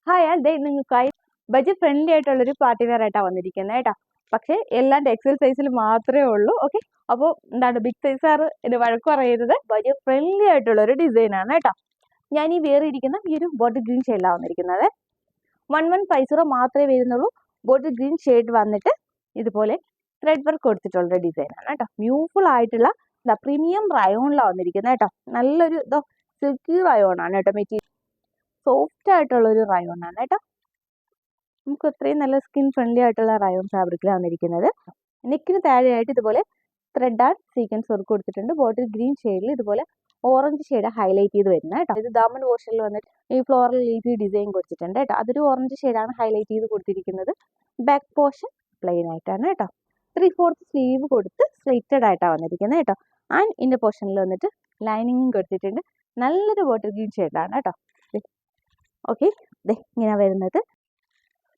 Hi ദേ നിങ്ങൾക്കായി budget friendly ആയിട്ടുള്ളൊരു party wear ആയിട്ടാണ് വന്നിരിക്കുന്നത് കേട്ടോ. പക്ഷേ എല്ലാം എക്സൽ സൈസിൽ മാത്രമേ ഉള്ളൂ. ഓക്കെ, അപ്പോൾ എന്താണ് ബിഗ് സൈസാർ ഇത് വഴക്ക് പറയരുത്. ബഡ്ജറ്റ് ഫ്രണ്ട്ലി ആയിട്ടുള്ള ഒരു ഡിസൈനാണ് കേട്ടോ. ഞാൻ ഈ വേറെ ഇരിക്കുന്ന ഈ ഒരു ബോട്ടിൽ ഗ്രീൻ ഷെയ്ഡിലാണ് വന്നിരിക്കുന്നത്. 1150 മാത്രമേ വരുന്നുള്ളൂ. ബോട്ടിൽ ഗ്രീൻ ഷെയ്ഡ് വന്നിട്ട് ഇതുപോലെ ത്രെഡ് വർക്ക് കൊടുത്തിട്ടുള്ള ഡിസൈനാണ് കേട്ടോ. ബ്യൂട്ടിഫുൾ ആയിട്ടുള്ള പ്രീമിയം റയോണിലാണ് വന്നിരിക്കുന്നത് കേട്ടോ. നല്ലൊരു സിൽക്കി റയോണാണ് കേട്ടോ. മെറ്റീരിയൽ സോഫ്റ്റ് ആയിട്ടുള്ള ഒരു റയോൺ ആണ് കേട്ടോ. നമുക്ക് അത്രയും നല്ല സ്കിൻ ഫ്രണ്ട്ലി ആയിട്ടുള്ള റയോൺ ഫാബ്രിക്കിലാണ് വന്നിരിക്കുന്നത്. നെക്കിന് താഴെയായിട്ട് ഇതുപോലെ ത്രെഡ് ആൻഡ് സീക്വൻസ് വർക്ക് കൊടുത്തിട്ടുണ്ട്. ബോട്ടിൽ ഗ്രീൻ ഷെയ്ഡിൽ ഇതുപോലെ ഓറഞ്ച് ഷെയ്ഡ് ഹൈലൈറ്റ് ചെയ്ത് വരുന്നത് കേട്ടോ. ഇത് ദാമൻ പോർഷനിൽ വന്നിട്ട് ഈ ഫ്ലോറൽ ലീഫി ഡിസൈൻ കൊടുത്തിട്ടുണ്ട് കേട്ടോ. അതൊരു ഓറഞ്ച് ഷെയ്ഡാണ് ഹൈലൈറ്റ് ചെയ്ത് കൊടുത്തിരിക്കുന്നത്. ബാക്ക് പോർഷൻ പ്ലെയിൻ ആയിട്ടാണ് കേട്ടോ. 3/4 സ്ലീവ് കൊടുത്ത് സ്ലിറ്റഡ് ആയിട്ടാണ് വന്നിരിക്കുന്നത് കേട്ടോ. ആൻഡ് ഇന്ന പോർഷനിൽ വന്നിട്ട് ലൈനിങ്ങും കൊടുത്തിട്ടുണ്ട്. നല്ലൊരു ബോട്ടിൽ ഗ്രീൻ ഷെയ്ഡാണ് കേട്ടോ. ഓക്കെ, ഇങ്ങനെ വരുന്നത്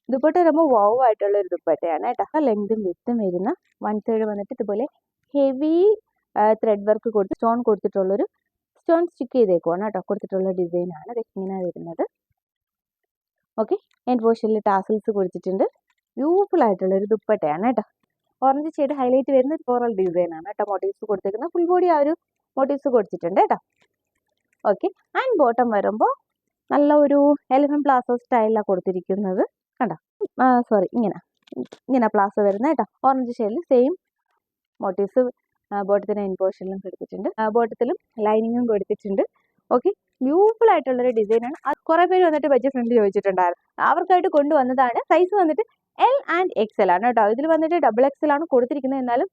ദുപ്പട്ട വരുമ്പോൾ വാവ് ആയിട്ടുള്ള ഒരു ദുപ്പട്ടയാണ് കേട്ടോ. ലെങ്തും വിത്തും വരുന്ന 1/3 വന്നിട്ട് ഇതുപോലെ ഹെവി ത്രെഡ് വർക്ക് കൊടുത്ത് സ്റ്റോൺ കൊടുത്തിട്ടുള്ളൊരു സ്റ്റോൺ സ്റ്റിക്ക് ചെയ്തേക്കുവാണ് കേട്ടോ. കൊടുത്തിട്ടുള്ള ഡിസൈനാണ് ഇങ്ങനെ വരുന്നത്. ഓക്കെ, എൻഡ് പോർഷനിൽ ടാസിൽസ് കൊടുത്തിട്ടുണ്ട്. ബ്യൂട്ടിഫുൾ ആയിട്ടുള്ള ഒരു ദുപ്പട്ടയാണ് കേട്ടോ. ഓറഞ്ച് ഷെയ്ഡ് ഹൈലൈറ്റ് വരുന്ന ഒരു ഫ്ലോറൽ ഡിസൈനാണ് കേട്ടോ. മോട്ടീവ്സ് കൊടുത്തേക്കുന്ന ഫുൾ ബോഡി ആ ഒരു മോട്ടീവ്സ് കൊടുത്തിട്ടുണ്ട് കേട്ടോ. ഓക്കെ, ആൻഡ് ബോട്ടം വരുമ്പോൾ നല്ല ഒരു എലിഫന്റ് പ്ലാസോ സ്റ്റൈലിലാണ് കൊടുത്തിരിക്കുന്നത് കണ്ടോ. സോറി, ഇങ്ങനെ പ്ലാസോ വരുന്നത് കേട്ടോ. ഓറഞ്ച് ഷെയ്ഡിൽ സെയിം മോട്ടീവ്സ് ബോട്ടത്തിന് എൻ പോർഷനിലും കൊടുത്തിട്ടുണ്ട്. ബോട്ടത്തിലും ലൈനിങ്ങും കൊടുത്തിട്ടുണ്ട്. ഓക്കെ, ബ്യൂട്ടിഫുൾ ആയിട്ടുള്ളൊരു ഡിസൈനാണ്. കുറേ പേര് വന്നിട്ട് ബഡ്ജറ്റ് ഫ്രണ്ട് ചോദിച്ചിട്ടുണ്ടായിരുന്നു. അവർക്കായിട്ട് കൊണ്ടുവന്നതാണ്. സൈസ് വന്നിട്ട് L and XL ആണ് കേട്ടോ. ഇതിൽ വന്നിട്ട് XXL ആണ് കൊടുത്തിരിക്കുന്നത്. എന്നാലും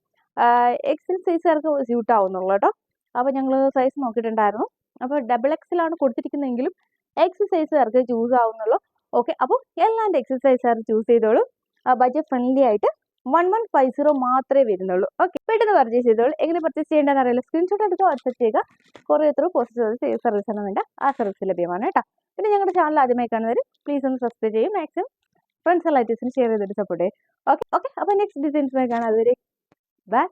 XL സൈസുകാർക്ക് സ്യൂട്ട് ആവുന്നുള്ളൂ കേട്ടോ. അപ്പോൾ ഞങ്ങൾ സൈസ് നോക്കിയിട്ടുണ്ടായിരുന്നു. അപ്പോൾ XXL ആണ് കൊടുത്തിരിക്കുന്നതെങ്കിലും എക്സസൈസുകാർക്ക് ചൂസ് ആവുന്നുള്ളൂ. ഓക്കെ, അപ്പോൾ L and XL സൈസുകാർ ചൂസ് ചെയ്തോളൂ. ബഡ്ജറ്റ് ഫ്രണ്ട്ലി ആയിട്ട് 1150 മാത്രമേ വരുന്നുള്ളൂ. ഓക്കെ, പെട്ടെന്ന് പർച്ചേസ് ചെയ്തോളൂ. എങ്ങനെ പർച്ചേസ് ചെയ്യേണ്ടതെന്ന് അറിയില്ല, സ്ക്രീൻഷോട്ട് എടുത്ത് വാട്സപ്പ് ചെയ്യുക. കുറേ എത്ര പോസ്റ്റ് സർവീസ് ആണ് വേണ്ട, ആ സർവീസ് ലഭ്യമാണ് കേട്ടോ. പിന്നെ ഞങ്ങളുടെ ചാനൽ ആദ്യമായി കാണുന്നവർ പ്ലീസ് ഒന്ന് സബ്സ്ക്രൈബ് ചെയ്യും. മാക്സിമം ഫ്രണ്ട്സ് റിലേറ്റീവ്സിന് ഷെയർ ചെയ്തിട്ട് സപ്പോർട്ട് ചെയ്യും. ഓക്കെ, അപ്പോൾ നെക്സ്റ്റ് ഡിസൈൻസുമായി കാണാം. അതുവരെ ബൈ.